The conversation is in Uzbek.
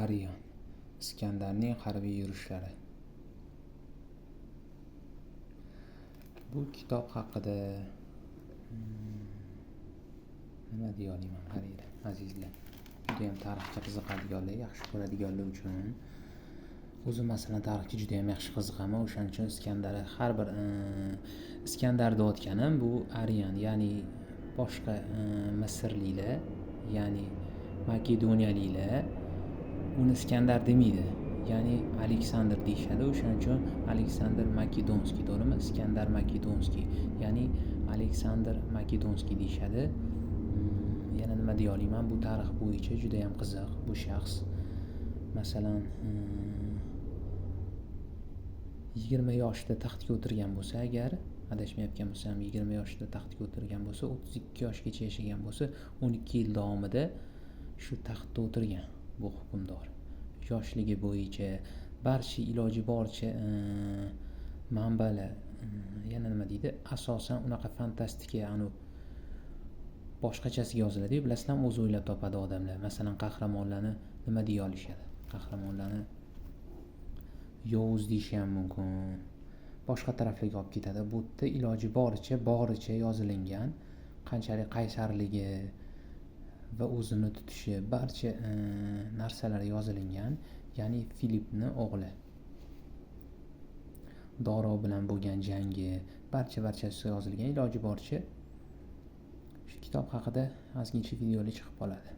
Arion, Iskandarning harbiy yurishlari. Bu kitob haqida nima deya olaman, qaranglar azizlar. Juda ham tarixga qiziqadiganlar, yaxshi ko'radiganlar uchun. O'zim masalan tarixga juda ham yaxshi qiziqaman, o'shaning uchun har bir Iskandarda o'tganim bu Arion, ya'ni boshqa Misrliklar, ya'ni Makedoniyaliklar uni Iskandar demaydi. Ya'ni Aleksandr deyishadi. O'shaning uchun Aleksandr Makedonskiy, to'g'rimi? Iskandar Makedonskiy, ya'ni Aleksandr Makedonskiy deyishadi. Yana nima deya olaman, bu tarix bo'yicha juda ham qiziq bu shaxs. Masalan, 20 yoshda taxtga o'tirgan bo'lsa, agar adashmayotgan bo'lsam, 20 yoshda taxtga o'tirgan bo'lsa, 32 yoshgacha yashagan bo'lsa, 12 yil davomida shu taxtda o'tirgan bu hukmdor. Yoshligi bo'yicha barcha iloji boricha manbalar, yana nima deydi, asosan unaqa fantastika, boshqachasiga yoziladi. Bilasizlar, o'zi o'ylab topadi odamlar. Masalan, qahramonlarni nima deya olishadi? Qahramonlarni Yovuz deyishi ham mumkin. Boshqa taraflarga olib ketadi. Bu yerda iloji boricha yozilingan, qanchalik qaysarligi va o'zini tutishi, barcha narsalar yozilingan. Ya'ni Filipni o'g'li, Doro bilan bo'lgan jangi, barchasi yozilgan. Iloji boricha shu kitob haqida ozgincha videolar chiqib qoladi.